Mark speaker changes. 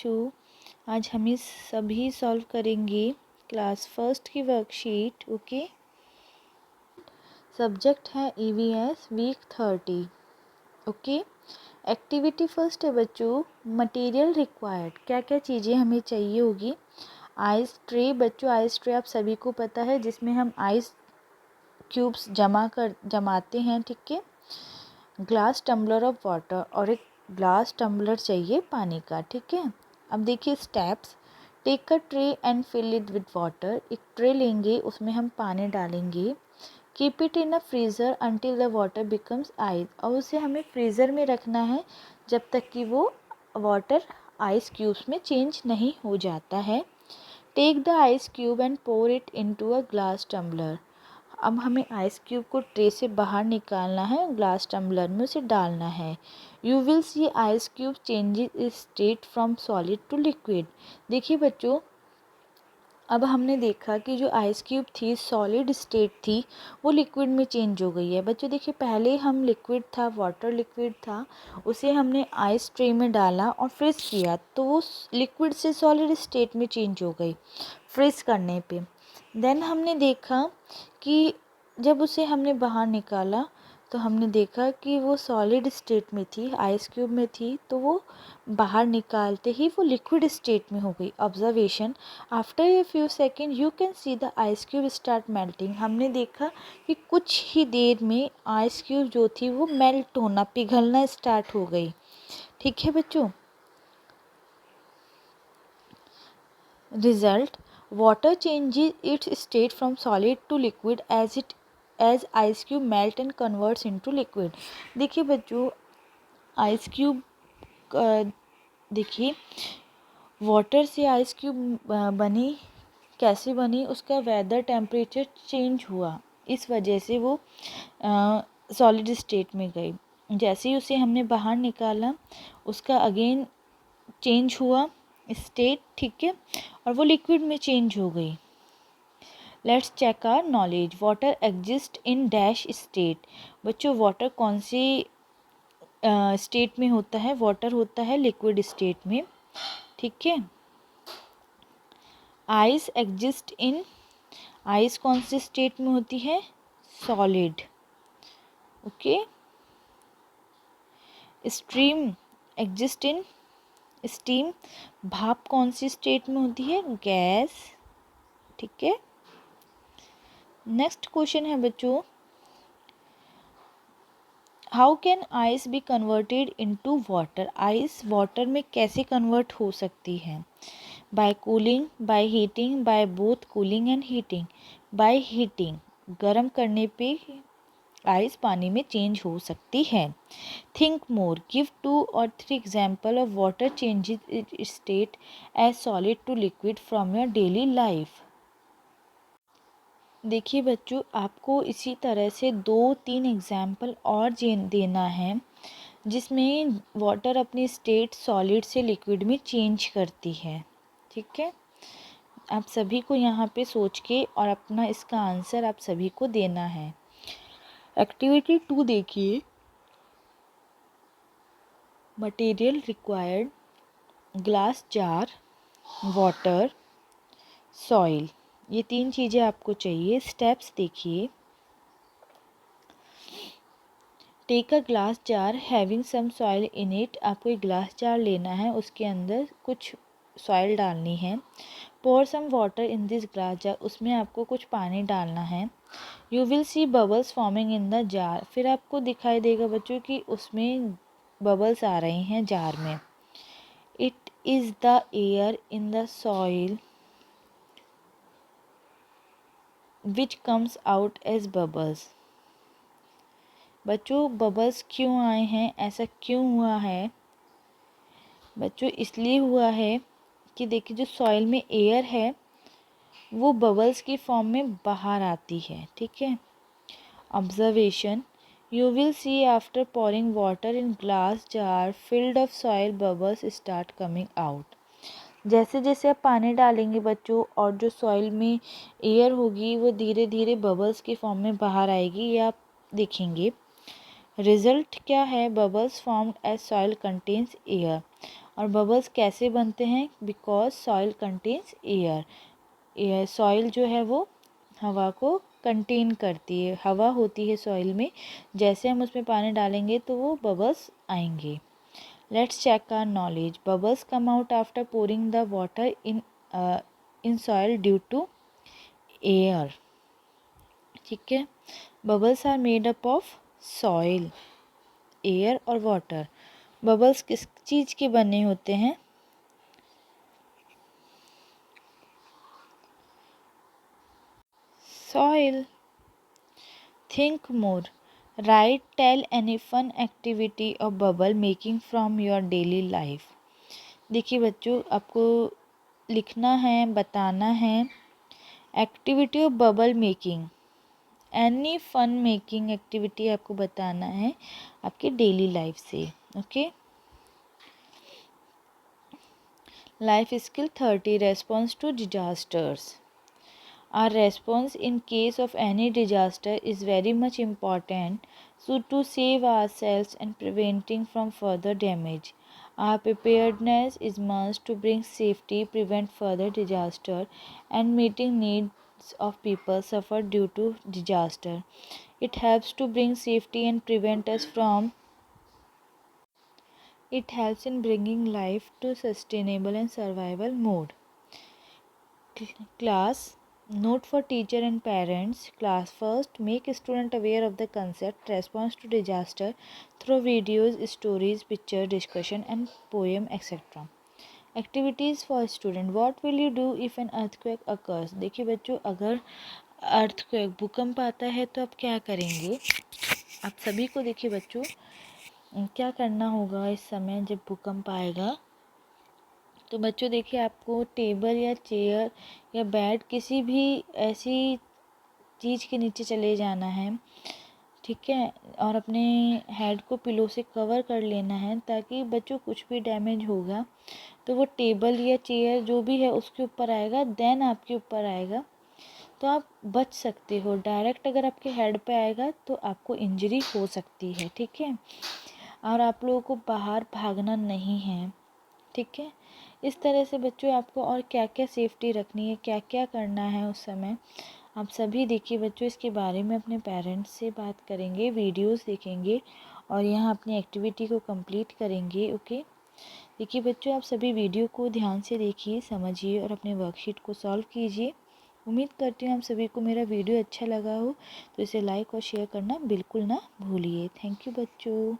Speaker 1: बच्चों, आज हम इस सभी सॉल्व करेंगे क्लास फर्स्ट की वर्कशीट। ओके, सब्जेक्ट है EVS week 30। Okay, activity first है बच्चों, मटेरियल रिक्वायर्ड। क्या क्या चीज़ें हमें चाहिए होगी। आइस ट्रे, बच्चों आइस ट्रे आप सभी को पता है, जिसमें हम आइस क्यूब्स जमाते हैं। ठीक है, ग्लास टम्बलर ऑफ वाटर, और एक ग्लास टम्बलर चाहिए पानी का। ठीक है, अब देखिए steps. Take a tray and fill it with water. एक ट्रे लेंगे, उसमें हम पानी डालेंगे। Keep it in a freezer until the water becomes ice, और उसे हमें फ्रीज़र में रखना है जब तक कि वो वाटर आइस क्यूब्स में चेंज नहीं हो जाता है। Take the ice cube and pour it into a glass tumbler. अब हमें आइस क्यूब को ट्रे से बाहर निकालना है, ग्लास टम्बलर में उसे डालना है। You will see ice cube changes its state from solid to liquid. देखिए बच्चों, अब हमने देखा कि जो आइस क्यूब थी सॉलिड स्टेट थी, वो लिक्विड में चेंज हो गई है। बच्चों देखिए, पहले हम लिक्विड था, वाटर लिक्विड था, उसे हमने आइस ट्रे में डाला और फ्रीज किया, तो वो लिक्विड से सॉलिड स्टेट में चेंज हो गई फ्रीज करने पे। देन हमने देखा कि जब उसे हमने बाहर निकाला तो हमने देखा कि वो सॉलिड स्टेट में थी, आइस क्यूब में थी, तो वो बाहर निकालते ही वो लिक्विड स्टेट में हो गई। Observation, after a few second you can see the ice cube start melting. हमने देखा कि कुछ ही देर में आइस क्यूब जो थी वो मेल्ट होना, पिघलना स्टार्ट हो गई। ठीक है बच्चों, result, water changes its state from solid to liquid as ice cube melt and converts into liquid। देखिए बच्चों, आइस क्यूब देखिए वाटर से आइस क्यूब बनी, कैसे बनी, उसका वेदर टेम्परेचर चेंज हुआ, इस वजह से वो सॉलिड स्टेट में गई। जैसे ही उसे हमने बाहर निकाला, उसका अगेन चेंज हुआ स्टेट। ठीक है, और वो लिक्विड में चेंज हो गई। Let's check our knowledge. Water exist in dash state. बच्चों वाटर कौन सी स्टेट में होता है? वाटर होता है लिक्विड स्टेट में। ठीक है, आइस एग्जिस्ट इन, आइस कौन सी स्टेट में होती है? Solid. Okay, stream exist in, steam, भाप कौन सी स्टेट में होती है? गैस। ठीक है, नेक्स्ट क्वेश्चन है बच्चों, how can ice be converted into water. Ice water में कैसे कन्वर्ट हो सकती है? By cooling, by heating, by both cooling and heating. By heating, गर्म करने पे आइस पानी में चेंज हो सकती है। Think more, give 2 or 3 example of water changes its state as solid to liquid from your daily life. देखिए बच्चों, आपको इसी तरह से 2-3 एग्जाम्पल और देना है जिसमें वाटर अपनी स्टेट सॉलिड से लिक्विड में चेंज करती है। ठीक है, आप सभी को यहाँ पे सोच के और अपना इसका आंसर आप सभी को देना है। एक्टिविटी 2 देखिए, material required, glass jar, water, soil, ये 3 चीज़ें आपको चाहिए। स्टेप्स देखिए, take a glass jar having some soil in it. आपको एक ग्लास जार लेना है, उसके अंदर कुछ सॉइल डालनी है। Pour some water in this glass jar, उसमें आपको कुछ पानी डालना है। You will see bubbles forming in the jar, फिर आपको दिखाई देगा बच्चों कि उसमें बबल्स आ रही हैं जार में। It is the air in the soil which comes out as bubbles. बच्चों बबल्स क्यों आए हैं, ऐसा क्यों हुआ है बच्चों? इसलिए हुआ है कि देखिए जो सॉइल में एयर है वो बबल्स की फॉर्म में बाहर आती है। ठीक है, observation, you will C after pouring water in glass jar field of soil bubbles start coming out. जैसे जैसे आप पानी डालेंगे बच्चों और जो सॉइल में एयर होगी वो धीरे धीरे बबल्स की फॉर्म में बाहर आएगी, ये आप देखेंगे। रिजल्ट क्या है? Bubbles formed as soil contains air, और बबल्स कैसे बनते हैं? Because soil contains air soil जो है वो हवा को कंटेन करती है, हवा होती है सॉइल में, जैसे हम उसमें पानी डालेंगे तो वो बबल्स आएंगे। Let's check our knowledge. Bubbles come out after pouring the water in soil due to air. ठीक है, bubbles are made up of soil, air और वाटर। बबल्स किस चीज़ के बने होते हैं? Soil. Think more. Right, tell any fun activity of bubble making from your daily life. देखिए बच्चों, आपको लिखना है, बताना है activity of bubble making, any fun making activity आपको बताना है आपके डेली लाइफ से। Okay. Life skill 30, response to disasters. Our response in case of any disaster is very much important, so to save ourselves and preventing from further damage. Our preparedness is must to bring safety, prevent further disaster, and meeting needs of people suffered due to disaster. It helps to bring safety and prevent us from. It helps in bringing life to sustainable and survival mode. Class. Note for teacher and parents. Class first, make student aware of the concept response to disaster through videos, stories, picture, discussion and poem etc. Activities for student. What will you do if an earthquake occurs? देखिए बच्चों, अगर earthquake भूकंप आता है तो आप क्या करेंगे? आप सभी को देखिए बच्चों क्या करना होगा इस समय जब भूकंप आएगा। तो बच्चों देखिए, आपको टेबल या चेयर या बेड किसी भी ऐसी चीज़ के नीचे चले जाना है, ठीक है, और अपने हेड को पिलो से कवर कर लेना है, ताकि बच्चों कुछ भी डैमेज होगा तो वो टेबल या चेयर जो भी है उसके ऊपर आएगा, देन आपके ऊपर आएगा, तो आप बच सकते हो। डायरेक्ट अगर आपके हेड पे आएगा तो आपको इंजरी हो सकती है। ठीक है, और आप लोगों को बाहर भागना नहीं है। ठीक है, इस तरह से बच्चों आपको और क्या क्या सेफ्टी रखनी है, क्या क्या करना है उस समय, आप सभी देखिए बच्चों। इसके बारे में अपने पेरेंट्स से बात करेंगे, वीडियोस देखेंगे और यहाँ अपनी एक्टिविटी को कंप्लीट करेंगे। ओके, देखिए बच्चों, आप सभी वीडियो को ध्यान से देखिए, समझिए और अपने वर्कशीट को सॉल्व कीजिए। उम्मीद करती हूँ आप सभी को मेरा वीडियो अच्छा लगा हो, तो इसे लाइक और शेयर करना बिल्कुल ना भूलिए। थैंक यू बच्चों।